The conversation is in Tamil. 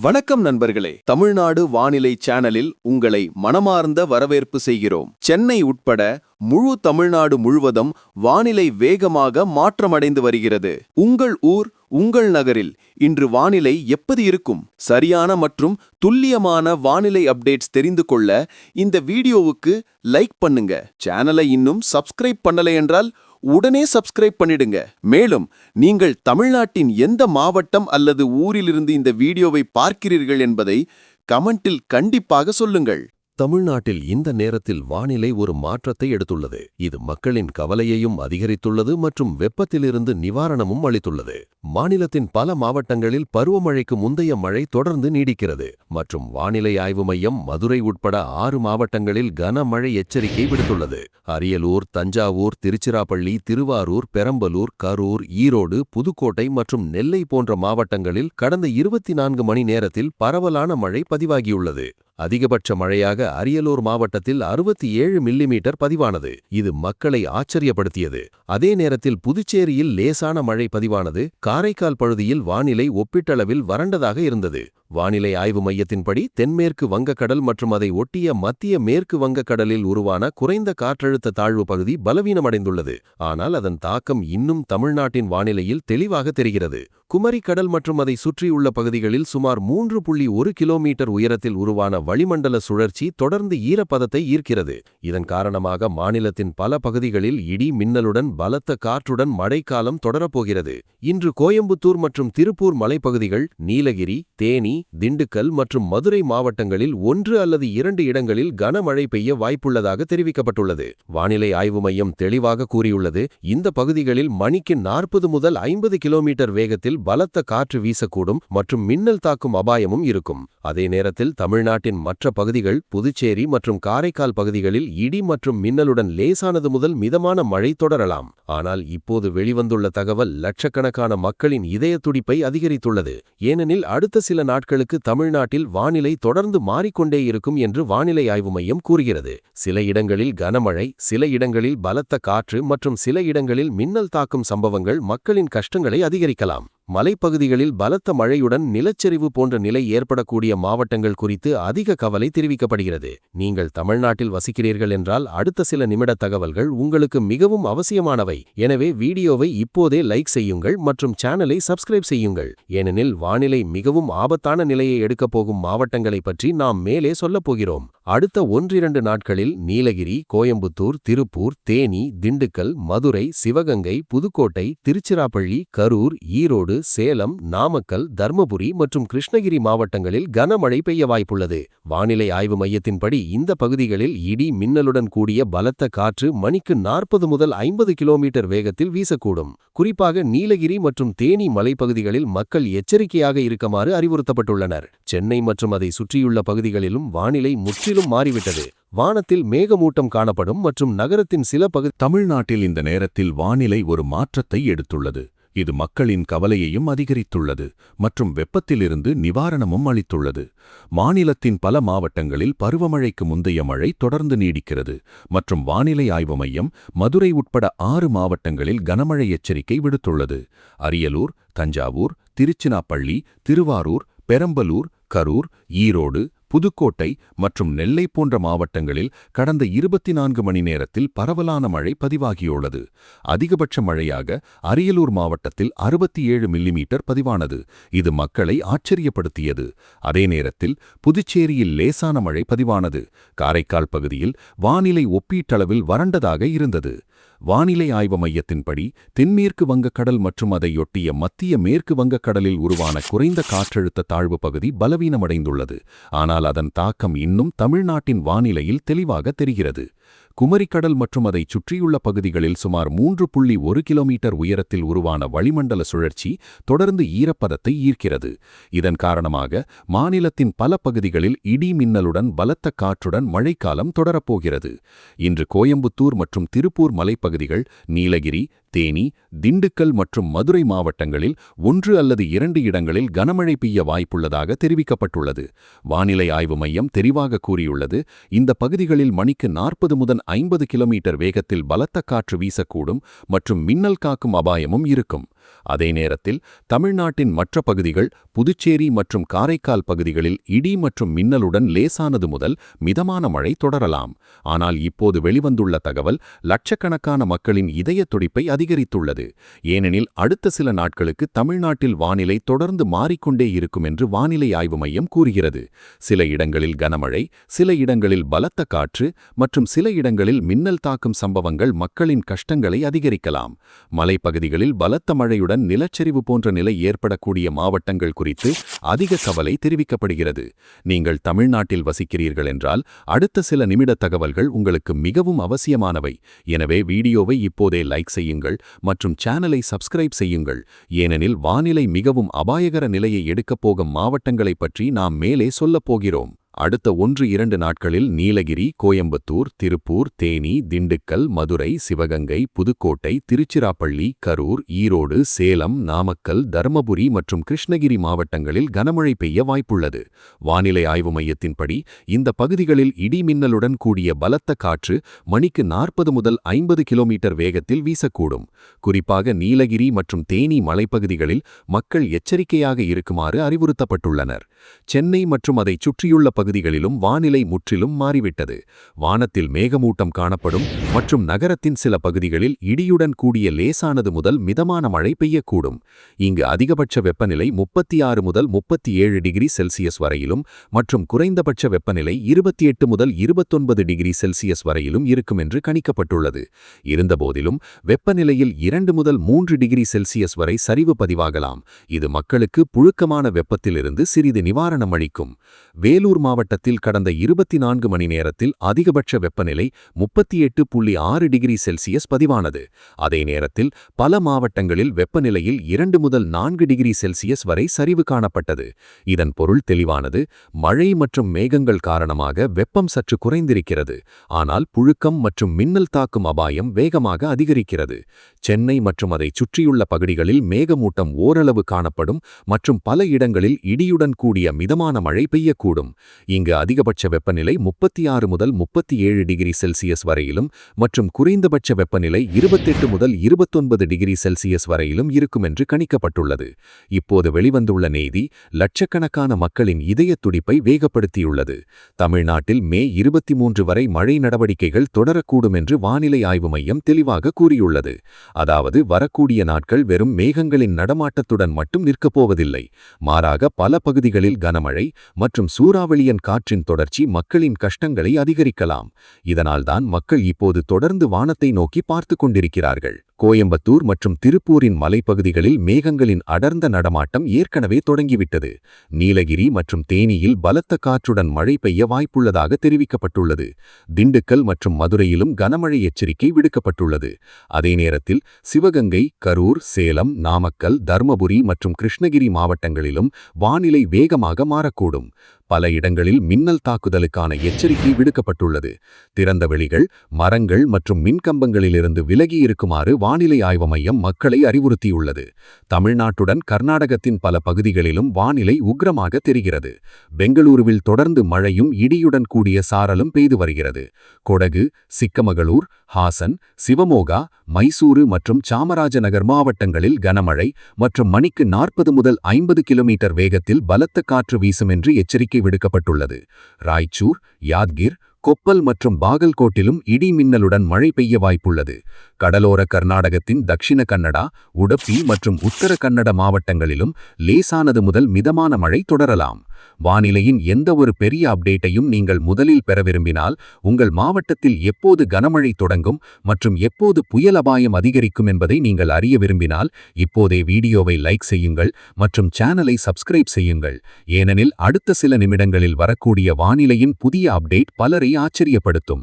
வணக்கம் நண்பர்களே, தமிழ்நாடு வானிலை சேனலில் உங்களை மனமார்ந்த வரவேற்பு செய்கிறோம். சென்னை உட்பட முழு தமிழ்நாடு முழுவதும் வானிலை வேகமாக மாற்றமடைந்து வருகிறது. உங்கள் ஊர், உங்கள் நகரில் இன்று வானிலை எப்படி இருக்கும்? சரியான மற்றும் துல்லியமான வானிலை அப்டேட்ஸ் தெரிந்து கொள்ள இந்த வீடியோவுக்கு லைக் பண்ணுங்க. சேனலை இன்னும் சப்ஸ்கிரைப் பண்ணலை என்றால் உடனே சப்ஸ்கிரைப் பண்ணிடுங்க. மேலும் நீங்கள் தமிழ்நாட்டின் எந்த மாவட்டம் அல்லது ஊரிலிருந்து இந்த வீடியோவை பார்க்கிறீர்கள் என்பதை கமெண்டில் கண்டிப்பாக சொல்லுங்கள். தமிழ்நாட்டில் இந்த நேரத்தில் வானிலை ஒரு மாற்றத்தை எடுத்துள்ளது. இது மக்களின் கவலையையும் அதிகரித்துள்ளது மற்றும் வெப்பத்திலிருந்து நிவாரணமும் அளித்துள்ளது. மாநிலத்தின் பல மாவட்டங்களில் பருவமழைக்கு முந்தைய மழை தொடர்ந்து நீடிக்கிறது மற்றும் வானிலை ஆய்வு மையம் மதுரை உட்பட 6 மாவட்டங்களில் கனமழை எச்சரிக்கை விடுத்துள்ளது. அரியலூர், தஞ்சாவூர், திருச்சிராப்பள்ளி, திருவாரூர், பெரம்பலூர், கரூர், ஈரோடு, புதுக்கோட்டை மற்றும் நெல்லை போன்ற மாவட்டங்களில் கடந்த 24 மணி நேரத்தில் பரவலான மழை பதிவாகியுள்ளது. அதிகபட்ச மழையாக அரியலூர் மாவட்டத்தில் 67 மில்லிமீட்டர் பதிவானது. இது மக்களை ஆச்சரியப்படுத்தியது. அதே நேரத்தில் புதுச்சேரியில் லேசான மழை பதிவானது. காரைக்கால் பகுதியில் வானிலை ஒப்பீட்டளவில் வறண்டதாக இருந்தது. வானிலை ஆய்வு மையத்தின்படி தென்மேற்கு வங்கக்கடல் மற்றும் அதை ஒட்டிய மத்திய மேற்கு வங்கக்கடலில் உருவான குறைந்த காற்றழுத்த தாழ்வு பகுதி பலவீனமடைந்துள்ளது. ஆனால் அதன் தாக்கம் இன்னும் தமிழ்நாட்டின் வானிலையில் தெளிவாக தெரிகிறது. குமரி கடல் மற்றும் அதை சுற்றியுள்ள பகுதிகளில் சுமார் 3.1 கிலோமீட்டர் உயரத்தில் உருவான வளிமண்டல சுழற்சி தொடர்ந்து ஈரப்பதத்தை ஈர்க்கிறது. இதன் காரணமாக மாநிலத்தின் பல பகுதிகளில் இடி மின்னலுடன் பலத்த காற்றுடன் மழைக்காலம் தொடரப்போகிறது. இன்று கோயம்புத்தூர் மற்றும் திருப்பூர் மலைப்பகுதிகள், நீலகிரி, தேனி, திண்டுக்கல் மற்றும் மதுரை மாவட்டங்களில் 1 அல்லது 2 இடங்களில் கனமழை பெய்ய வாய்ப்புள்ளதாக தெரிவிக்கப்பட்டுள்ளது. வானிலை ஆய்வு மையம் தெளிவாக கூறியுள்ளது, இந்த பகுதிகளில் மணிக்கு 40 முதல் 50 கிலோமீட்டர் வேகத்தில் பலத்த காற்று வீசக்கூடும் மற்றும் மின்னல் தாக்கும் அபாயமும் இருக்கும். அதே நேரத்தில் தமிழ்நாட்டின் மற்ற பகுதிகள், புதுச்சேரி மற்றும் காரைக்கால் பகுதிகளில் இடி மற்றும் மின்னலுடன் லேசானது முதல் மிதமான மழை தொடரலாம். ஆனால் இப்போது வெளிவந்துள்ள தகவல் லட்சக்கணக்கான மக்களின் இதய துடிப்பை அதிகரித்துள்ளது. ஏனெனில் அடுத்த சில நாட்களுக்கு தமிழ்நாட்டில் வானிலை தொடர்ந்து மாறிக்கொண்டே இருக்கும் என்று வானிலை ஆய்வு மையம் கூறுகிறது. சில இடங்களில் கனமழை, சில இடங்களில் பலத்த காற்று மற்றும் சில இடங்களில் மின்னல் தாக்கும் சம்பவங்கள் மக்களின் கஷ்டங்களை அதிகரிக்கலாம். மலைப்பகுதிகளில் பலத்த மழையுடன் நிலச்சரிவு போன்ற நிலை ஏற்படக்கூடிய மாவட்டங்கள் குறித்து அதிக கவலை தெரிவிக்கப்படுகிறது. நீங்கள் தமிழ்நாட்டில் வசிக்கிறீர்கள் என்றால் அடுத்த சில நிமிட தகவல்கள் உங்களுக்கு மிகவும் அவசியமானவை. எனவே வீடியோவை இப்போதே லைக் செய்யுங்கள் மற்றும் சேனலை சப்ஸ்கிரைப் செய்யுங்கள். ஏனெனில் வானிலை மிகவும் ஆபத்தான நிலையை எடுக்கப் போகும் மாவட்டங்களை பற்றி நாம் மேலே சொல்லப் போகிறோம். அடுத்த 1-2 நாட்களில் நீலகிரி, கோயம்புத்தூர், திருப்பூர், தேனி, திண்டுக்கல், மதுரை, சிவகங்கை, புதுக்கோட்டை, திருச்சிராப்பள்ளி, கரூர், ஈரோடு, சேலம், நாமக்கல், தர்மபுரி மற்றும் கிருஷ்ணகிரி மாவட்டங்களில் கனமழை பெய்ய வாய்ப்புள்ளது. வானிலை ஆய்வு மையத்தின்படி இந்த பகுதிகளில் இடி மின்னலுடன் கூடிய பலத்த காற்று மணிக்கு 40 முதல் 50 கிலோமீட்டர் வேகத்தில் வீசக்கூடும். குறிப்பாக நீலகிரி மற்றும் தேனி மலைப்பகுதிகளில் மக்கள் எச்சரிக்கையாக இருக்குமாறு அறிவுறுத்தப்பட்டுள்ளனர். சென்னை மற்றும் அதை சுற்றியுள்ள பகுதிகளிலும் வானிலை முற்றிலும் மாறிவிட்டது. வானத்தில் மேகமூட்டம் காணப்படும் மற்றும் நகரத்தின் சில பகுதி. தமிழ்நாட்டில் இந்த நேரத்தில் வானிலை ஒரு மாற்றத்தை எடுத்துள்ளது. இது மக்களின் கவலையையும் அதிகரித்துள்ளது மற்றும் வெப்பத்திலிருந்து நிவாரணமும் அளித்துள்ளது. மாநிலத்தின் பல மாவட்டங்களில் பருவமழைக்கு முந்தைய மழை தொடர்ந்து நீடிக்கிறது மற்றும் வானிலை ஆய்வு மையம் மதுரை உட்பட 6 மாவட்டங்களில் கனமழை எச்சரிக்கை விடுத்துள்ளது. அரியலூர், தஞ்சாவூர், திருச்சிராப்பள்ளி, திருவாரூர், பெரம்பலூர், கரூர், ஈரோடு, புதுக்கோட்டை மற்றும் நெல்லை போன்ற மாவட்டங்களில் கடந்த 24 மணி நேரத்தில் பரவலான மழை பதிவாகியுள்ளது. அதிகபட்ச மழையாக அரியலூர் மாவட்டத்தில் 67 மில்லிமீட்டர் பதிவானது. இது மக்களை ஆச்சரியப்படுத்தியது. அதே நேரத்தில் புதுச்சேரியில் லேசான மழை பதிவானது. காரைக்கால் பகுதியில் வானிலை ஒப்பீட்டளவில் வறண்டதாக இருந்தது. வானிலை ஆய்வு மையத்தின்படி தென்மேற்கு வங்கக்கடல் மற்றும் அதையொட்டிய மத்திய மேற்கு வங்கக்கடலில் உருவான குறைந்த காற்றழுத்த தாழ்வு பகுதி பலவீனமடைந்துள்ளது. ஆனால் அதன் தாக்கம் இன்னும் தமிழ்நாட்டின் வானிலையில் தெளிவாக தெரிகிறது. குமரிக்கடல் மற்றும் அதை சுற்றியுள்ள பகுதிகளில் சுமார் 3.1 கிலோமீட்டர் உயரத்தில் உருவான வளிமண்டல சுழற்சி தொடர்ந்து ஈரப்பதத்தை ஈர்க்கிறது. இதன் காரணமாக மாநிலத்தின் பல பகுதிகளில் இடி மின்னலுடன் பலத்த காற்றுடன் மழைக்காலம் தொடரப்போகிறது. இன்று கோயம்புத்தூர் மற்றும் திருப்பூர் மலைப்பகுதிகள், நீலகிரி, தேனி, திண்டுக்கல் மற்றும் மதுரை மாவட்டங்களில் 1 அல்லது 2 இடங்களில் கனமழை பெய்ய வாய்ப்புள்ளதாக தெரிவிக்கப்பட்டுள்ளது. வானிலை ஆய்வு மையம் தெரிவாக கூறியுள்ளது, இந்த பகுதிகளில் மணிக்கு 40 முதல் 50 கிலோமீட்டர் வேகத்தில் பலத்த காற்று வீசக்கூடும் மற்றும் மின்னல் காக்கும் அபாயமும் இருக்கும். அதே நேரத்தில் தமிழ்நாட்டின் மற்ற பகுதிகள், புதுச்சேரி மற்றும் காரைக்கால் பகுதிகளில் இடி மற்றும் மின்னலுடன் லேசானது முதல் மிதமான மழை தொடரலாம். ஆனால் இப்போது வெளிவந்துள்ள தகவல் லட்சக்கணக்கான மக்களின் இதய துடிப்பை அதிகரித்துள்ளது. ஏனெனில் அடுத்த சில நாட்களுக்கு தமிழ்நாட்டில் வானிலை தொடர்ந்து மாறிக்கொண்டே இருக்கும் என்று வானிலை ஆய்வு மையம் கூறுகிறது. சில இடங்களில் கனமழை, சில இடங்களில் பலத்த காற்று மற்றும் சில இடங்களில் மின்னல் தாக்கும் சம்பவங்கள் மக்களின் கஷ்டங்களை அதிகரிக்கலாம். மலைப்பகுதிகளில் பலத்த மழையுடன் நிலச்சரிவு போன்ற நிலை ஏற்படக்கூடிய மாவட்டங்கள் குறித்து அதிக கவலை தெரிவிக்கப்படுகிறது. நீங்கள் தமிழ்நாட்டில் வசிக்கிறீர்கள் என்றால் அடுத்த சில நிமிட தகவல்கள் உங்களுக்கு மிகவும் அவசியமானவை. எனவே வீடியோவை இப்போதே லைக் செய்யுங்கள் மற்றும் சேனலை சப்ஸ்கிரைப் செய்யுங்கள். ஏனெனில் வானிலை மிகவும் அபாயகர நிலையை எடுக்கப் போகும் மாவட்டங்களைப் பற்றி நாம் மேலே சொல்லப் போகிறோம். அடுத்த 1-2 நாட்களில் நீலகிரி, கோயம்புத்தூர், திருப்பூர், தேனி, திண்டுக்கல், மதுரை, சிவகங்கை, புதுக்கோட்டை, திருச்சிராப்பள்ளி, கரூர், ஈரோடு, சேலம், நாமக்கல், தர்மபுரி மற்றும் கிருஷ்ணகிரி மாவட்டங்களில் கனமழை பெய்ய வாய்ப்புள்ளது. வானிலை ஆய்வு மையத்தின்படி இந்த பகுதிகளில் இடி மின்னலுடன் கூடிய பலத்த காற்று மணிக்கு 40 முதல் 50 கிலோமீட்டர் வேகத்தில் வீசக்கூடும். குறிப்பாக நீலகிரி மற்றும் தேனி மலைப்பகுதிகளில் மக்கள் எச்சரிக்கையாக இருக்குமாறு அறிவுறுத்தப்பட்டுள்ளனர். சென்னை மற்றும் அதைச் சுற்றியுள்ள பகுதிகளிலும் வானிலை முற்றிலும் மாறிவிட்டது. வானத்தில் மேகமூட்டம் காணப்படும் மற்றும் நகரத்தின் சில பகுதிகளில் இடியுடன் கூடிய லேசானது முதல் மிதமான மழை பெய்யக்கூடும். இங்கு அதிகபட்ச வெப்பநிலை 36 முதல் 37 டிகிரி செல்சியஸ் வரையிலும் மற்றும் குறைந்தபட்ச வெப்பநிலை 28 முதல் 29 டிகிரி செல்சியஸ் வரையிலும் இருக்கும் என்று கணிக்கப்பட்டுள்ளது. இருந்தபோதிலும் வெப்பநிலையில் 2 முதல் 3 டிகிரி செல்சியஸ் வரை சரிவு பதிவாகலாம். இது மக்களுக்கு புழுக்கமான வெப்பத்திலிருந்து சிறிது நிவாரணம் அளிக்கும். வேலூர் மாவட்டத்தில் கடந்த 24 மணி நேரத்தில் அதிகபட்ச வெப்பநிலை 38.6 டிகிரி செல்சியஸ் பதிவானது. அதே நேரத்தில் பல மாவட்டங்களில் வெப்பநிலையில் 2 முதல் 4 டிகிரி செல்சியஸ் வரை சரிவு காணப்பட்டது. இதன் பொருள் தெளிவானது. மழை மற்றும் மேகங்கள் காரணமாக வெப்பம் சற்று குறைந்திருக்கிறது. ஆனால் புழுக்கம் மற்றும் மின்னல் தாக்கும் அபாயம் வேகமாக அதிகரிக்கிறது. சென்னை மற்றும் அதைச் சுற்றியுள்ள பகுதிகளில் மேகமூட்டம் ஓரளவு காணப்படும் மற்றும் பல இடங்களில் இடியுடன் கூடிய மிதமான மழை பெய்யக்கூடும். இங்கு அதிகபட்ச வெப்பநிலை 36 முதல் 37 டிகிரி செல்சியஸ் வரையிலும் மற்றும் குறைந்தபட்ச வெப்பநிலை 28 முதல் 29 டிகிரி செல்சியஸ் வரையிலும் இருக்கும் என்று கணிக்கப்பட்டுள்ளது. இப்போது வெளிவந்துள்ள செய்தி லட்சக்கணக்கான மக்களின் இதய துடிப்பை வேகப்படுத்தியுள்ளது. தமிழ்நாட்டில் மே 23 வரை மழை நடவடிக்கைகள் தொடரக்கூடும் என்று வானிலை ஆய்வு மையம் தெளிவாக கூறியுள்ளது. அதாவது வரக்கூடிய நாட்கள் வெறும் மேகங்களின் நடமாட்டத்துடன் மட்டும் நிற்கப் போவதில்லை. மாறாக பல பகுதிகளில் கனமழை மற்றும் சூறாவளியின் காற்றின் தொடர்ச்சி மக்களின் கஷ்டங்களை அதிகரிக்கலாம். இதனால்தான் மக்கள் இப்போது தொடர்ந்து வானத்தை நோக்கி பார்த்து கொண்டிருக்கிறார்கள். கோயம்புத்தூர் மற்றும் திருப்பூரின் மலைப்பகுதிகளில் மேகங்களின் அடர்ந்த நடமாட்டம் ஏற்கனவே தொடங்கிவிட்டது. நீலகிரி மற்றும் தேனியில் பலத்த காற்றுடன் மழை பெய்ய வாய்ப்புள்ளதாக தெரிவிக்கப்பட்டுள்ளது. திண்டுக்கல் மற்றும் மதுரையிலும் கனமழை எச்சரிக்கை விடுக்கப்பட்டுள்ளது. அதே நேரத்தில் சிவகங்கை, கரூர், சேலம், நாமக்கல், தர்மபுரி மற்றும் கிருஷ்ணகிரி மாவட்டங்களிலும் வானிலை வேகமாக மாறக்கூடும். பல இடங்களில் மின்னல் தாக்குதலுக்கான எச்சரிக்கை விடுக்கப்பட்டுள்ளது. திறந்த வெளிகள், மரங்கள் மற்றும் மின்கம்பங்களிலிருந்து விலகி இருக்குமாறு வானிலை ஆய்வு மையம் மக்களை அறிவுறுத்தியுள்ளது. தமிழ்நாட்டுடன் கர்நாடகத்தின் பல பகுதிகளிலும் வானிலை உக்கிரமாக தெரிகிறது. பெங்களூருவில் தொடர்ந்து மழையும் இடியுடன் கூடிய சாரலும் பெய்து வருகிறது. கொடகு, சிக்கமகளூர், ஹாசன், சிவமோகா, மைசூரு மற்றும் சாமராஜநகர் மாவட்டங்களில் கனமழை மற்றும் மணிக்கு 40 முதல் 50 கிலோமீட்டர் வேகத்தில் பலத்த காற்று வீசும் என்று எச்சரிக்கை விடுக்கப்பட்டுள்ளது. ராய்ச்சூர், யாத்கிர், கொப்பல் மற்றும் பாகல்கோட்டிலும் இடி மின்னலுடன் மழை பெய்ய வாய்ப்புள்ளது. கடலோர கர்நாடகத்தின் தக்ஷிண கன்னடா, உடுப்பி மற்றும் உத்தர கன்னட மாவட்டங்களிலும் லேசானது முதல் மிதமான மழை தொடரலாம். வானிலையின் எந்த ஒரு பெரிய அப்டேட்டையும் நீங்கள் முதலில் பெற விரும்பினால், உங்கள் மாவட்டத்தில் எப்போது கனமழை தொடங்கும் மற்றும் எப்போது புயல் அபாயம் அதிகரிக்கும் என்பதை நீங்கள் அறிய விரும்பினால், இப்போதே வீடியோவை லைக் செய்யுங்கள் மற்றும் சேனலை சப்ஸ்கிரைப் செய்யுங்கள். ஏனெனில் அடுத்த சில நிமிடங்களில் வரக்கூடிய வானிலையின் புதிய அப்டேட் பலரை ஆச்சரியப்படுத்தும்.